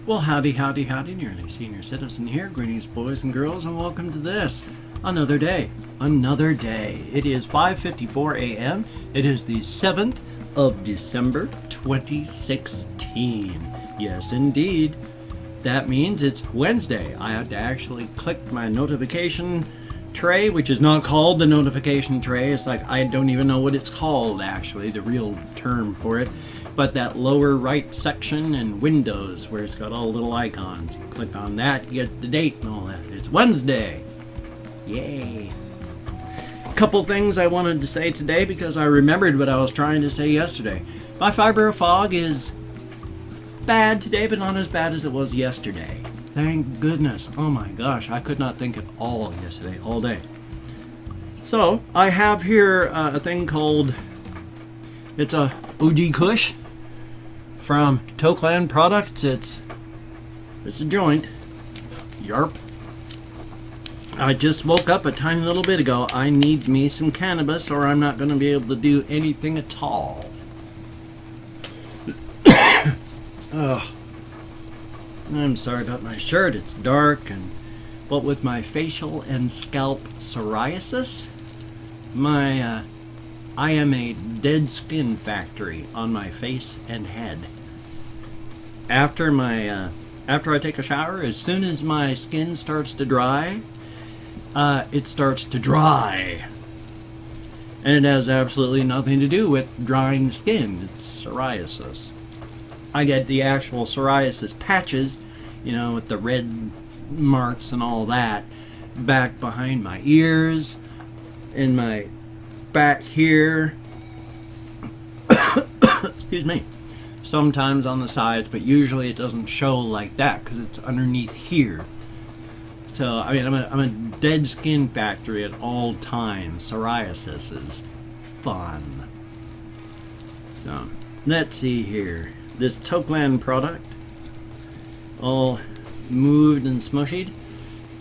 Well, howdy, howdy, howdy, nearly senior citizen here. Greetings, boys and girls, and welcome to this. Another day. Another day. It is 5:54 a.m. It is the 7th of December, 2016. Yes, indeed. That means it's Wednesday. I had to actually click my notification tray, which is not called the notification tray. It's like, I don't even know what it's called, actually, the real term for it. But that lower right section in Windows where it's got all the little icons. You click on that, you get the date and all that. It's Wednesday. Yay. Couple things I wanted to say today because I remembered what I was trying to say yesterday. My fibro fog is bad today, but not as bad as it was yesterday. Thank goodness. Oh my gosh, I could not think at all yesterday, all day. So, I have here a thing called, it's a OG Kush from Tokeland Products. It's a joint. Yarp. I just woke up a tiny little bit ago. I need me some cannabis or I'm not going to be able to do anything at all. Oh, I'm sorry about my shirt. It's dark, but with my facial and scalp psoriasis, I am a dead skin factory on my face and head. After I take a shower, as soon as my skin starts to dry, it starts to dry. And it has absolutely nothing to do with drying skin. It's psoriasis. I get the actual psoriasis patches, with the red marks and all that, back behind my ears, in my back here, excuse me, sometimes on the sides, but usually it doesn't show like that because it's underneath here. So, I'm a dead skin factory at all times. Psoriasis is fun. So, let's see here. This Tokeland product, all moved and smushied.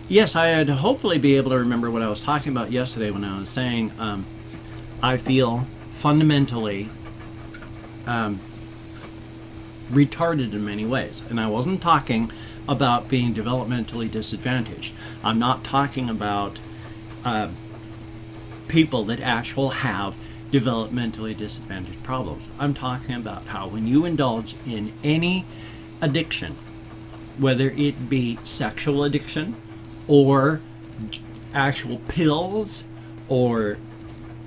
Yes, I'd hopefully be able to remember what I was talking about yesterday when I was saying I feel fundamentally retarded in many ways. And I wasn't talking about being developmentally disadvantaged. I'm not talking about people that actually have developmentally disadvantaged problems. I'm talking about how when you indulge in any addiction, whether it be sexual addiction or actual pills or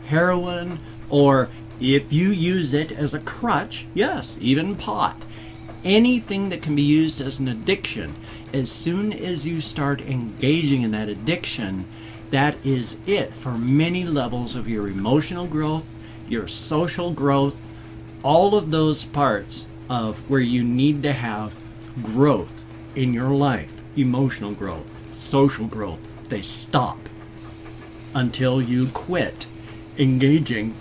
heroin, or if you use it as a crutch, yes, even pot, anything that can be used as an addiction, as soon as you start engaging in that addiction, that is it for many levels of your emotional growth, your social growth, all of those parts of where you need to have growth in your life, emotional growth, social growth, they stop until you quit engaging.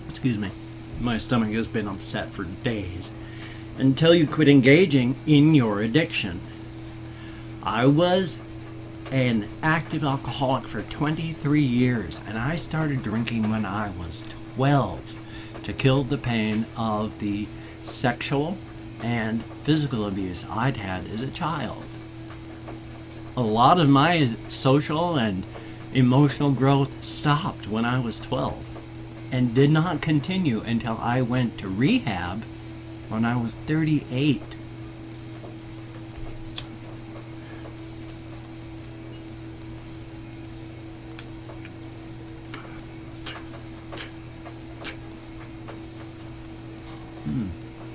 Excuse me, my stomach has been upset for days. Until you quit engaging in your addiction. I was an active alcoholic for 23 years, and I started drinking when I was 12 to kill the pain of the sexual and physical abuse I'd had as a child. A lot of my social and emotional growth stopped when I was 12 and did not continue until I went to rehab when I was 38.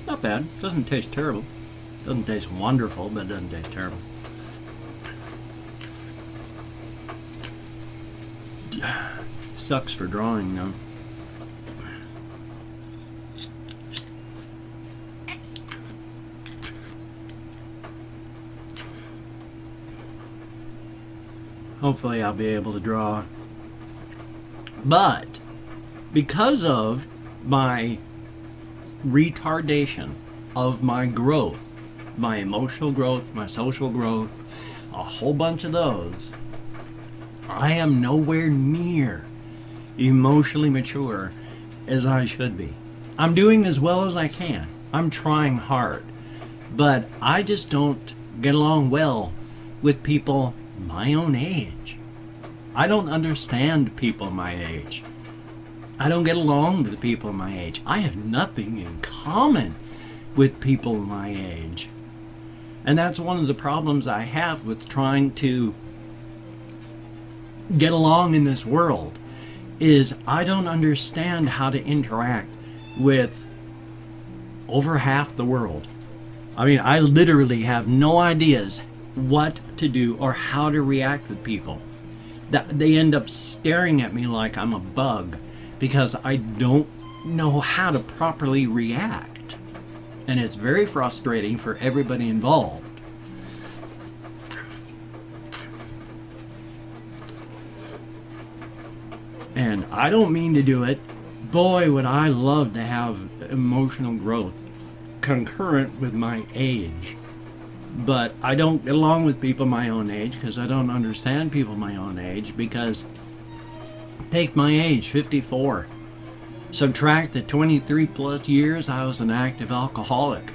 Not bad. Doesn't taste terrible. Doesn't taste wonderful, but it doesn't taste terrible. Sucks for drawing, though. Hopefully I'll be able to draw. But because of my retardation of my growth, my emotional growth, my social growth, a whole bunch of those, I am nowhere near emotionally mature as I should be. I'm doing as well as I can. I'm trying hard. But I just don't get along well with people my own age. I don't understand people my age. I don't get along with people my age. I have nothing in common with people my age. And that's one of the problems I have with trying to get along in this world, is I don't understand how to interact with over half the world. I mean, I literally have no ideas what to do or how to react with people. That they end up staring at me like I'm a bug because I don't know how to properly react. And it's very frustrating for everybody involved. And I don't mean to do it. Boy, would I love to have emotional growth concurrent with my age. But I don't get along with people my own age because I don't understand people my own age, because take my age, 54. Subtract the 23 plus years I was an active alcoholic.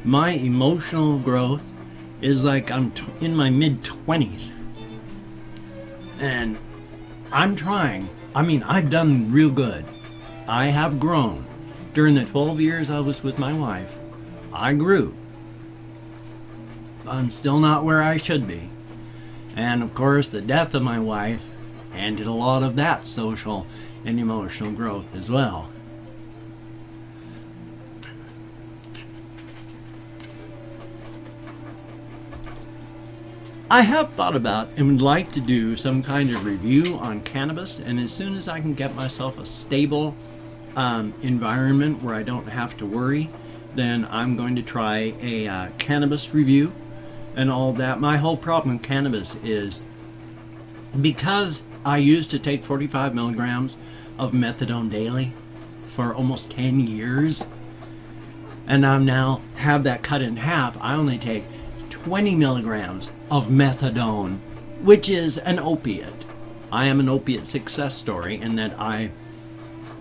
My emotional growth is like I'm in my mid-20s. And I'm trying. I mean, I've done real good. I have grown. During the 12 years I was with my wife, I grew. I'm still not where I should be. And of course, the death of my wife ended a lot of that social and emotional growth as well. I have thought about and would like to do some kind of review on cannabis, and as soon as I can get myself a stable environment where I don't have to worry, then I'm going to try a cannabis review and all that. My whole problem with cannabis is because I used to take 45 milligrams of methadone daily for almost 10 years, and I now have that cut in half. I only take 20 milligrams of methadone, which is an opiate. I am an opiate success story in that I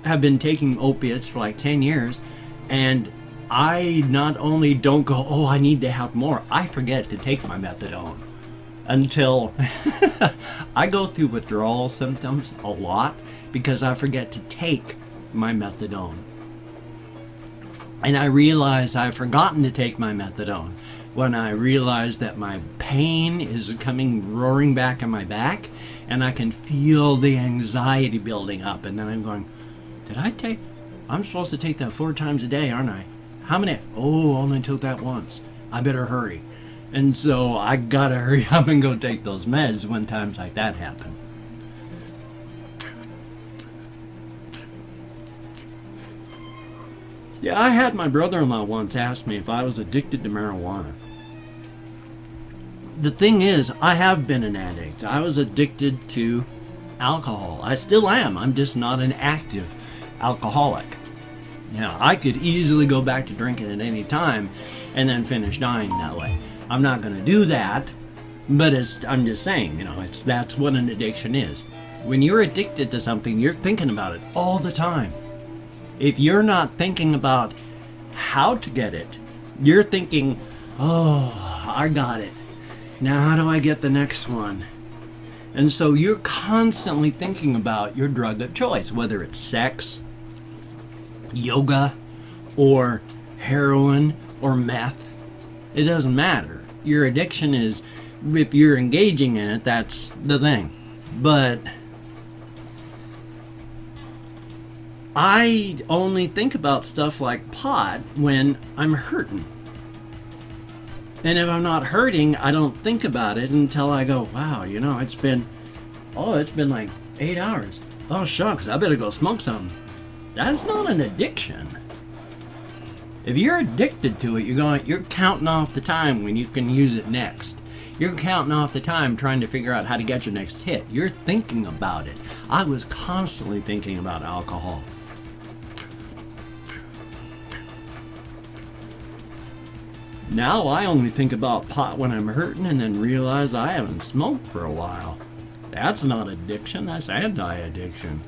have been taking opiates for like 10 years, and I not only don't go, oh, I need to have more, I forget to take my methadone until I go through withdrawal symptoms a lot because I forget to take my methadone. And I realize I've forgotten to take my methadone when I realize that my pain is coming roaring back in my back, and I can feel the anxiety building up, and then I'm going, I'm supposed to take that 4 times a day, aren't I? How many? Oh, only took that once. I better hurry. And so I gotta hurry up and go take those meds when times like that happen. Yeah, I had my brother-in-law once ask me if I was addicted to marijuana. The thing is, I have been an addict. I was addicted to alcohol. I still am. I'm just not an active alcoholic. Now, I could easily go back to drinking at any time and then finish dying that way. I'm not going to do that, but I'm just saying, that's what an addiction is. When you're addicted to something, you're thinking about it all the time. If you're not thinking about how to get it, you're thinking, oh, I got it. Now how do I get the next one? And so you're constantly thinking about your drug of choice, whether it's sex, yoga, or heroin, or meth. It doesn't matter. Your addiction is, if you're engaging in it, that's the thing. But I only think about stuff like pot when I'm hurting. And if I'm not hurting, I don't think about it until I go, wow, it's been like 8 hours. Oh, shucks, I better go smoke something. That's not an addiction. If you're addicted to it, you're counting off the time when you can use it next. You're counting off the time trying to figure out how to get your next hit. You're thinking about it. I was constantly thinking about alcohol. Now I only think about pot when I'm hurting and then realize I haven't smoked for a while. That's not addiction, that's anti-addiction.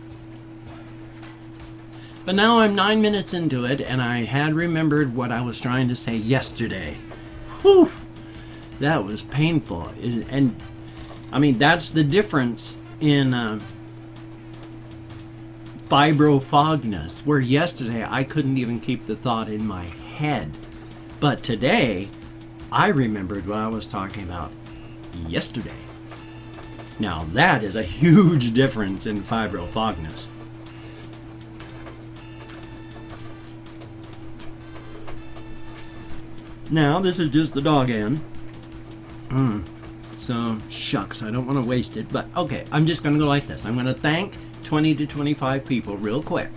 But now I'm 9 minutes into it, and I had remembered what I was trying to say yesterday. Whew! That was painful. And, I mean, that's the difference in fibrofogness, where yesterday I couldn't even keep the thought in my head. But today, I remembered what I was talking about yesterday. Now, that is a huge difference in fibrofogness. Now, this is just the dog end. So, shucks, I don't want to waste it. But, okay, I'm just going to go like this. I'm going to thank 20 to 25 people real quick.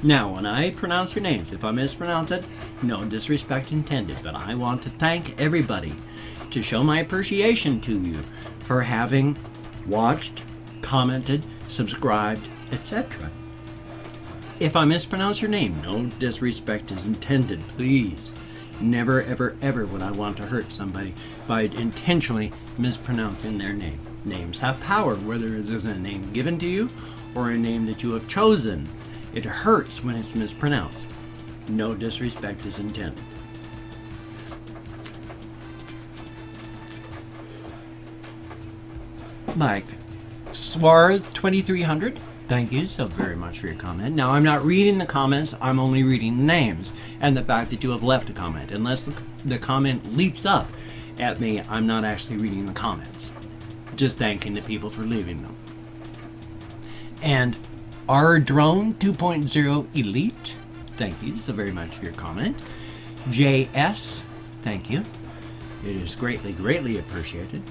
Now, when I pronounce your names, if I mispronounce it, no disrespect intended. But I want to thank everybody to show my appreciation to you for having watched, commented, subscribed, etc. If I mispronounce your name, no disrespect is intended, please. Never, ever, ever would I want to hurt somebody by intentionally mispronouncing their name. Names have power, whether it is a name given to you or a name that you have chosen. It hurts when it's mispronounced. No disrespect is intended. Like Swarth 2300, thank you so very much for your comment. Now, I'm not reading the comments, I'm only reading the names and the fact that you have left a comment. Unless the comment leaps up at me, I'm not actually reading the comments. Just thanking the people for leaving them. And R Drone 2.0 Elite, thank you so very much for your comment. JS, thank you. It is greatly, greatly appreciated.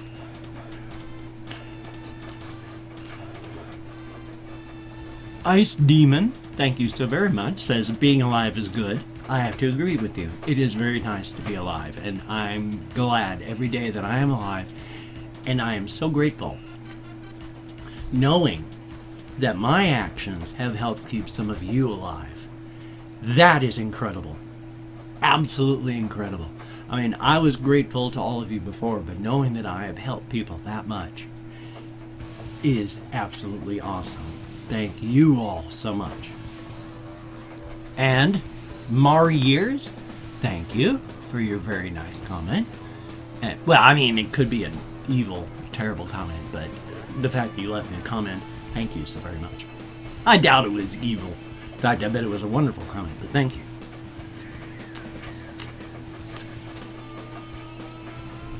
Ice Demon, thank you so very much, says being alive is good. I have to agree with you. It is very nice to be alive, and I'm glad every day that I am alive, and I am so grateful knowing that my actions have helped keep some of you alive. That is incredible. Absolutely incredible. I mean, I was grateful to all of you before, but knowing that I have helped people that much is absolutely awesome. Thank you all so much. And Mar Years, thank you for your very nice comment. And, well, I mean, it could be an evil, terrible comment, but the fact that you left me a comment, thank you so very much. I doubt it was evil. In fact, I bet it was a wonderful comment, but thank you.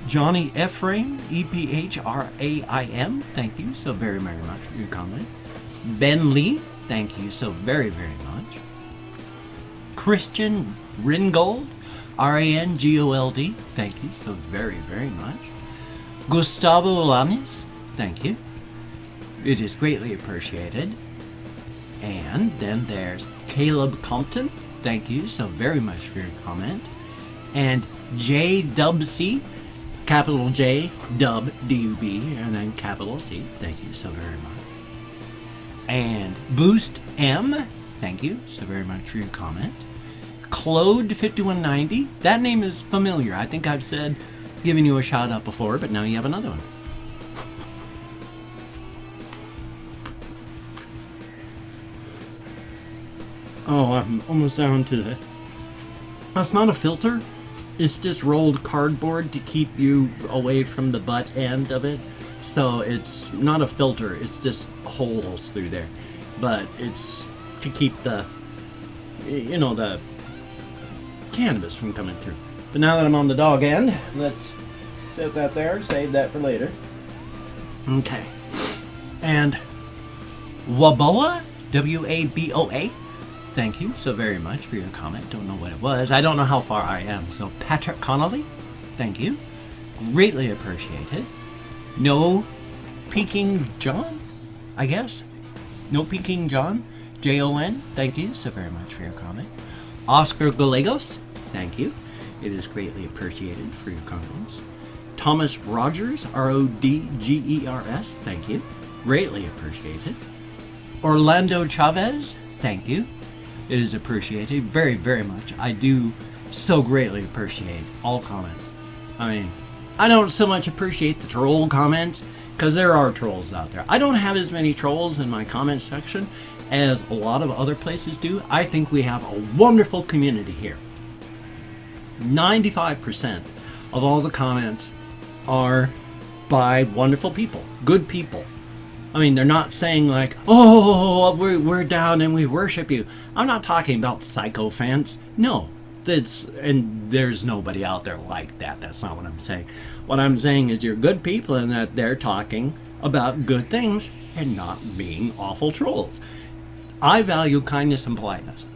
Johnny Ephraim, EPHRAIM, thank you so very, very much for your comment. Ben Lee, thank you so very, very much. Christian Ringold, RANGOLD, thank you so very, very much. Gustavo Olanes, thank you. It is greatly appreciated. And then there's Caleb Compton, thank you so very much for your comment. And JWC, capital J, dub, D-U-B, and then capital C, thank you so very much. And Boost M, thank you so very much for your comment. Claude 5190, that name is familiar. I think I've given you a shout out before, but now you have another one. Oh, I'm almost down to the... That's not a filter. It's just rolled cardboard to keep you away from the butt end of it. So it's not a filter, it's just holes through there. But it's to keep the, the cannabis from coming through. But now that I'm on the dog end, let's set that there, save that for later. Okay. And Waboa, W-A-B-O-A, thank you so very much for your comment. Don't know what it was. I don't know how far I am. So Patrick Connolly, thank you. Greatly appreciated. No Peking John, I guess. No Peking John, J-O-N, thank you so very much for your comment. Oscar Gallegos, thank you. It is greatly appreciated for your comments. Thomas Rogers, R-O-D-G-E-R-S, thank you. Greatly appreciated. Orlando Chavez, thank you. It is appreciated very, very much. I do so greatly appreciate all comments. I mean, I don't so much appreciate the troll comments because there are trolls out there. I don't have as many trolls in my comment section as a lot of other places do. I think we have a wonderful community here. 95% of all the comments are by wonderful people, good people. I mean, they're not saying like, oh, we're down and we worship you. I'm not talking about sycophants. No, and there's nobody out there like that. That's not what I'm saying. What I'm saying is you're good people and that they're talking about good things and not being awful trolls. I value kindness and politeness.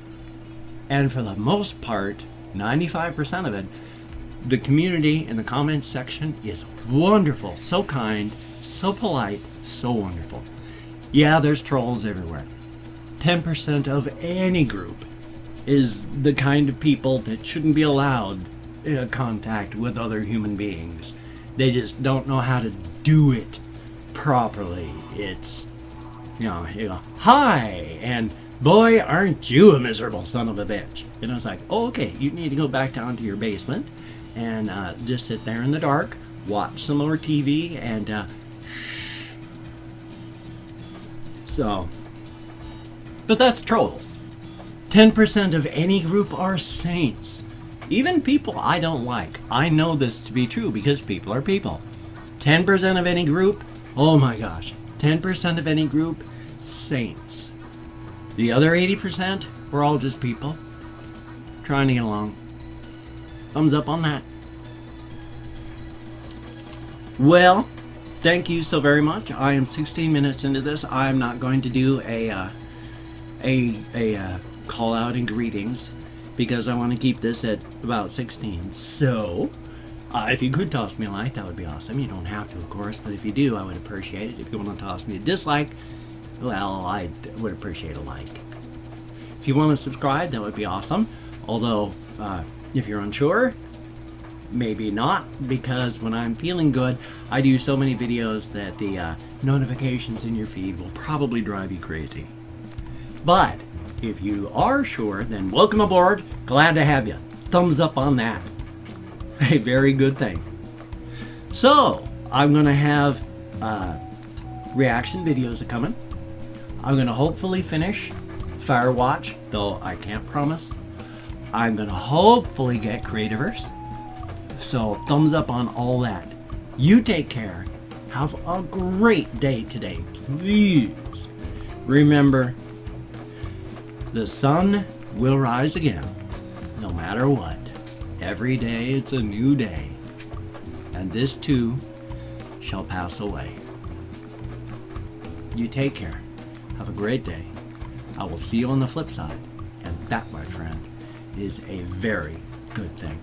And for the most part, 95% of it, the community in the comments section is wonderful, so kind, so polite, so wonderful. Yeah, there's trolls everywhere. 10% of any group is the kind of people that shouldn't be allowed contact with other human beings. They just don't know how to do it properly. It's, you know, hi, and boy, aren't you a miserable son of a bitch. You know, it's like, oh, okay, you need to go back down to your basement and just sit there in the dark, watch some more TV, and so, but that's trolls. 10% of any group are saints. Even people I don't like. I know this to be true because people are people. 10% of any group, oh my gosh, 10% of any group, saints. The other 80%, we're all just people trying to get along. Thumbs up on that. Well, thank you so very much. I am 16 minutes into this. I am not going to do a call out and greetings because I want to keep this at about 16. So, if you could toss me a like, that would be awesome. You don't have to, of course, but if you do, I would appreciate it. If you want to toss me a dislike, well, I would appreciate a like. If you want to subscribe, that would be awesome. Although, if you're unsure, maybe not, because when I'm feeling good, I do so many videos that the notifications in your feed will probably drive you crazy. But if you are sure, then welcome aboard. Glad to have you. Thumbs up on that. A very good thing. So, I'm going to have reaction videos coming. I'm going to hopefully finish Firewatch, though I can't promise. I'm going to hopefully get Creativerse. So, thumbs up on all that. You take care. Have a great day today. Please remember, the sun will rise again, no matter what. Every day it's a new day, and this too shall pass away. You take care. Have a great day. I will see you on the flip side, and that, my friend, is a very good thing.